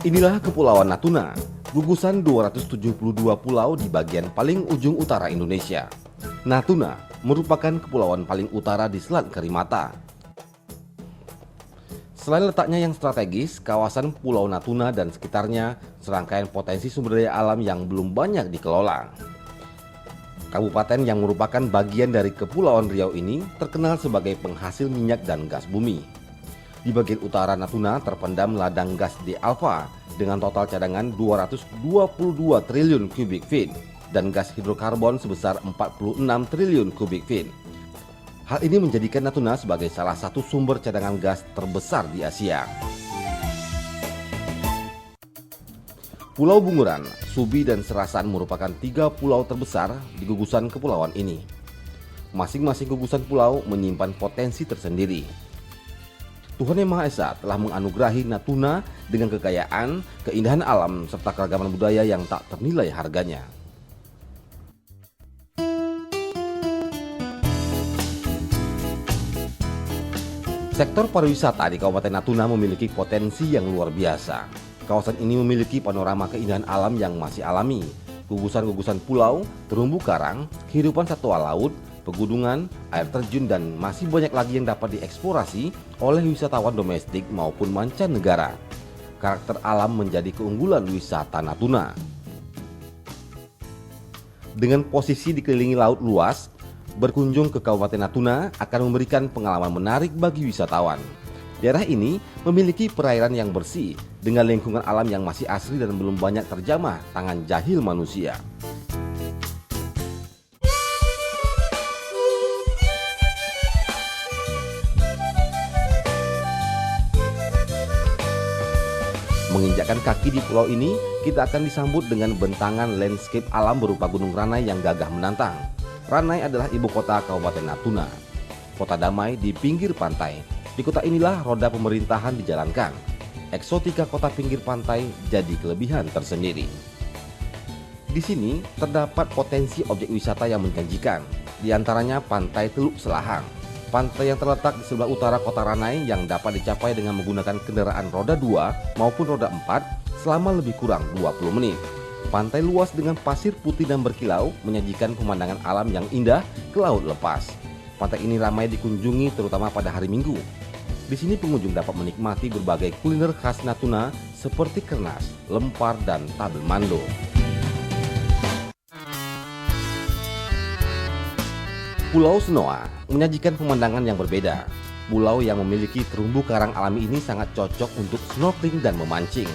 Inilah Kepulauan Natuna, gugusan 272 pulau di bagian paling ujung utara Indonesia. Natuna merupakan kepulauan paling utara di Selat Karimata. Selain letaknya yang strategis, kawasan Pulau Natuna dan sekitarnya serangkaian potensi sumber daya alam yang belum banyak dikelola. Kabupaten yang merupakan bagian dari Kepulauan Riau ini terkenal sebagai penghasil minyak dan gas bumi. Di bagian utara Natuna terpendam ladang gas di Alfa dengan total cadangan 222 triliun kubik feet dan gas hidrokarbon sebesar 46 triliun kubik feet. Hal ini menjadikan Natuna sebagai salah satu sumber cadangan gas terbesar di Asia. Pulau Bunguran, Subi, dan Serasan merupakan 3 pulau terbesar di gugusan kepulauan ini. Masing-masing gugusan pulau menyimpan potensi tersendiri. Tuhan Yang Maha Esa telah menganugerahi Natuna dengan kekayaan, keindahan alam, serta keragaman budaya yang tak ternilai harganya. Sektor pariwisata di Kabupaten Natuna memiliki potensi yang luar biasa. Kawasan ini memiliki panorama keindahan alam yang masih alami, gugusan-gugusan pulau, terumbu karang, kehidupan satwa laut, pegunungan, air terjun, dan masih banyak lagi yang dapat dieksplorasi oleh wisatawan domestik maupun mancanegara. Karakter alam menjadi keunggulan wisata Natuna. Dengan posisi dikelilingi laut luas, berkunjung ke Kabupaten Natuna akan memberikan pengalaman menarik bagi wisatawan. Daerah ini memiliki perairan yang bersih dengan lingkungan alam yang masih asri dan belum banyak terjamah tangan jahil manusia. Menginjakkan kaki di pulau ini, kita akan disambut dengan bentangan landscape alam berupa Gunung Ranai yang gagah menantang. Ranai adalah ibu kota Kabupaten Natuna, kota damai di pinggir pantai. Di kota inilah roda pemerintahan dijalankan. Eksotika kota pinggir pantai jadi kelebihan tersendiri. Di sini terdapat potensi objek wisata yang menjanjikan, di antaranya Pantai Teluk Selahang, pantai yang terletak di sebelah utara kota Ranai yang dapat dicapai dengan menggunakan kendaraan roda 2 maupun roda 4 selama lebih kurang 20 menit. Pantai luas dengan pasir putih dan berkilau menyajikan pemandangan alam yang indah ke laut lepas. Pantai ini ramai dikunjungi terutama pada hari Minggu. Di sini pengunjung dapat menikmati berbagai kuliner khas Natuna seperti kernas, lempar, dan tabel mando. Pulau Senoa menyajikan pemandangan yang berbeda. Pulau yang memiliki terumbu karang alami ini sangat cocok untuk snorkeling dan memancing.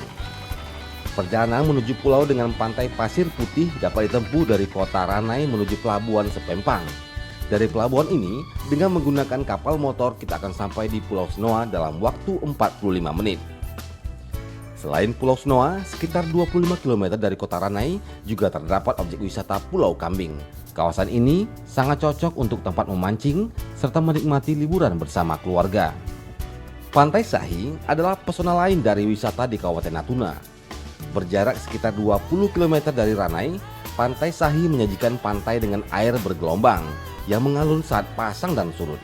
Perjalanan menuju pulau dengan pantai pasir putih dapat ditempuh dari kota Ranai menuju pelabuhan Sepempang. Dari pelabuhan ini, dengan menggunakan kapal motor kita akan sampai di Pulau Senoa dalam waktu 45 menit. Selain Pulau Senoa, sekitar 25 km dari kota Ranai juga terdapat objek wisata Pulau Kambing. Kawasan ini sangat cocok untuk tempat memancing serta menikmati liburan bersama keluarga. Pantai Sahi adalah pesona lain dari wisata di Kabupaten Natuna. Berjarak sekitar 20 km dari Ranai, Pantai Sahi menyajikan pantai dengan air bergelombang yang mengalun saat pasang dan surut.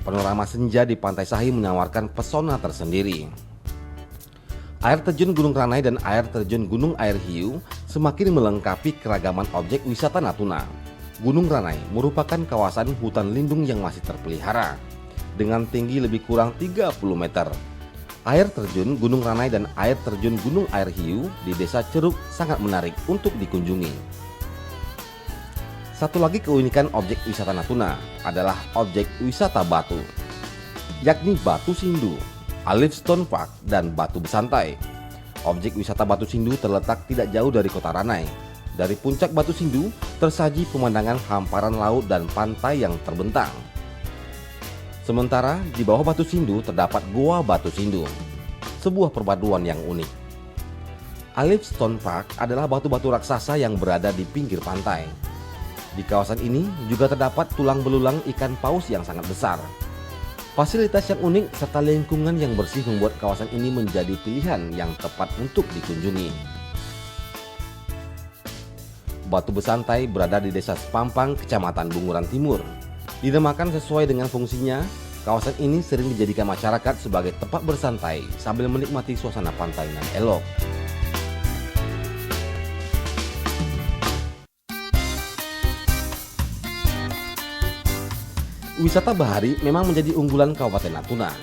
Panorama senja di Pantai Sahi menawarkan pesona tersendiri. Air terjun Gunung Ranai dan air terjun Gunung Air Hiu semakin melengkapi keragaman objek wisata Natuna. Gunung Ranai merupakan kawasan hutan lindung yang masih terpelihara dengan tinggi lebih kurang 30 meter. Air terjun Gunung Ranai dan air terjun Gunung Air Hiu di Desa Ceruk sangat menarik untuk dikunjungi. Satu lagi keunikan objek wisata Natuna adalah objek wisata batu, yakni Batu Sindu, Alif Stone Park, dan Batu Besantai. Objek wisata Batu Sindu terletak tidak jauh dari kota Ranai. Dari puncak Batu Sindu tersaji pemandangan hamparan laut dan pantai yang terbentang. Sementara di bawah Batu Sindu terdapat Goa Batu Sindu, sebuah perpaduan yang unik. Alif Stone Park adalah batu-batu raksasa yang berada di pinggir pantai. Di kawasan ini juga terdapat tulang belulang ikan paus yang sangat besar. Fasilitas yang unik serta lingkungan yang bersih membuat kawasan ini menjadi pilihan yang tepat untuk dikunjungi. Batu Besantai berada di Desa Sepampang, Kecamatan Bunguran Timur. Dinamakan sesuai dengan fungsinya, Kawasan ini sering dijadikan masyarakat sebagai tempat bersantai sambil menikmati suasana pantai yang elok. Wisata bahari memang menjadi unggulan Kabupaten Natuna.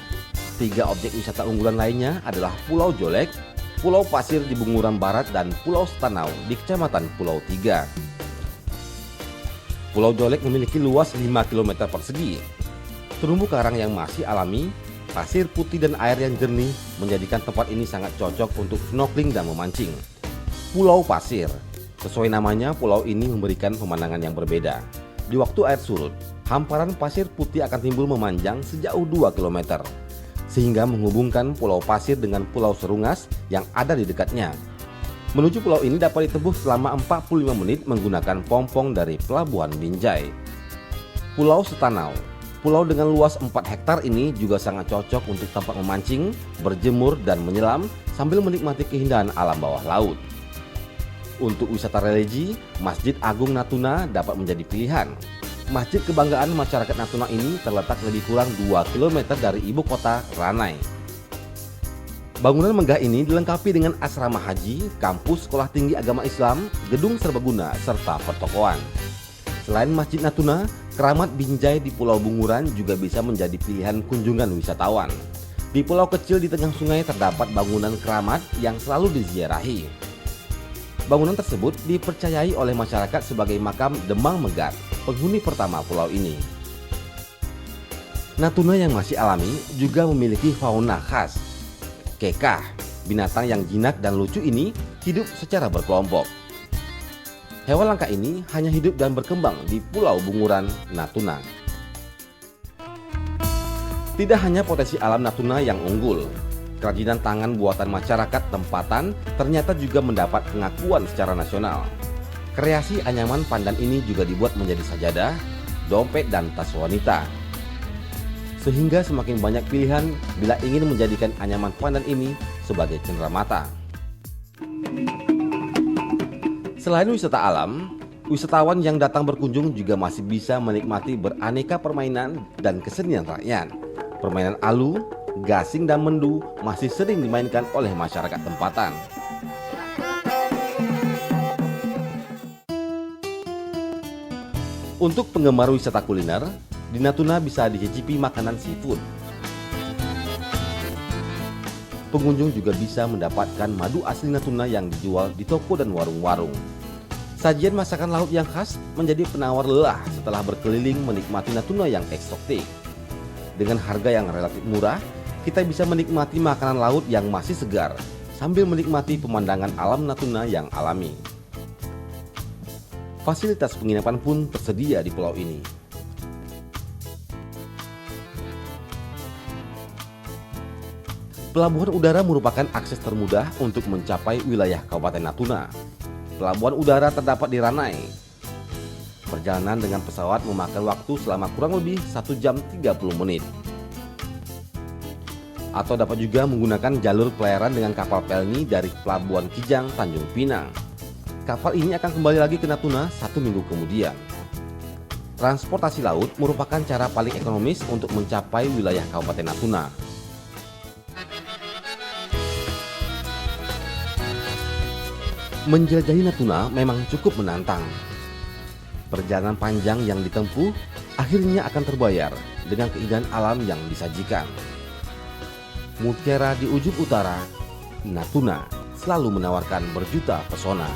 3 objek wisata unggulan lainnya adalah Pulau Jolek, Pulau Pasir di Bunguran Barat, dan Pulau Setanau di Kecamatan Pulau Tiga. Pulau Jolek memiliki luas 5 km persegi. Terumbu karang yang masih alami, pasir putih dan air yang jernih menjadikan tempat ini sangat cocok untuk snorkeling dan memancing. Pulau Pasir, sesuai namanya, pulau ini memberikan pemandangan yang berbeda. Di waktu air surut, hamparan pasir putih akan timbul memanjang sejauh 2 km, sehingga menghubungkan Pulau Pasir dengan Pulau Serungas yang ada di dekatnya. Menuju pulau ini dapat ditempuh selama 45 menit menggunakan pompong dari Pelabuhan Binjai. Pulau Setanau, pulau dengan luas 4 hektar ini juga sangat cocok untuk tempat memancing, berjemur, dan menyelam sambil menikmati keindahan alam bawah laut. Untuk wisata religi, Masjid Agung Natuna dapat menjadi pilihan. Masjid kebanggaan masyarakat Natuna ini terletak lebih kurang 2 km dari ibu kota Ranai. Bangunan megah ini dilengkapi dengan asrama haji, kampus sekolah tinggi agama Islam, gedung serbaguna, serta pertokoan. Selain Masjid Natuna, Keramat Binjai di Pulau Bunguran juga bisa menjadi pilihan kunjungan wisatawan. Di pulau kecil di tengah sungai terdapat bangunan keramat yang selalu diziarahi. Bangunan tersebut dipercayai oleh masyarakat sebagai makam Demang Megat, penghuni pertama pulau ini. Natuna yang masih alami juga memiliki fauna khas. Kekah, binatang yang jinak dan lucu ini hidup secara berkelompok. Hewan langka ini hanya hidup dan berkembang di Pulau Bunguran, Natuna. Tidak hanya potensi alam Natuna yang unggul, kerajinan tangan buatan masyarakat tempatan ternyata juga mendapat pengakuan secara nasional. Kreasi anyaman pandan ini juga dibuat menjadi sajadah, dompet, dan tas wanita. Sehingga semakin banyak pilihan bila ingin menjadikan anyaman pandan ini sebagai cenderamata. Selain wisata alam, wisatawan yang datang berkunjung juga masih bisa menikmati beraneka permainan dan kesenian rakyat. Permainan alu, gasing, dan mendu masih sering dimainkan oleh masyarakat tempatan. Untuk penggemar wisata kuliner, di Natuna bisa dicicipi makanan seafood. Pengunjung juga bisa mendapatkan madu asli Natuna yang dijual di toko dan warung-warung. Sajian masakan laut yang khas menjadi penawar lelah setelah berkeliling menikmati Natuna yang eksotik. Dengan harga yang relatif murah, kita bisa menikmati makanan laut yang masih segar sambil menikmati pemandangan alam Natuna yang alami. Fasilitas penginapan pun tersedia di pulau ini. Pelabuhan udara merupakan akses termudah untuk mencapai wilayah Kabupaten Natuna. Pelabuhan udara terdapat di Ranai. Perjalanan dengan pesawat memakan waktu selama kurang lebih 1 jam 30 menit. Atau dapat juga menggunakan jalur pelayaran dengan kapal Pelni dari Pelabuhan Kijang, Tanjung Pinang. Kapal ini akan kembali lagi ke Natuna 1 minggu kemudian. Transportasi laut merupakan cara paling ekonomis untuk mencapai wilayah Kabupaten Natuna. Menjelajahi Natuna memang cukup menantang. Perjalanan panjang yang ditempuh akhirnya akan terbayar dengan keindahan alam yang disajikan. Mutiara di ujung utara, Natuna selalu menawarkan berjuta pesona.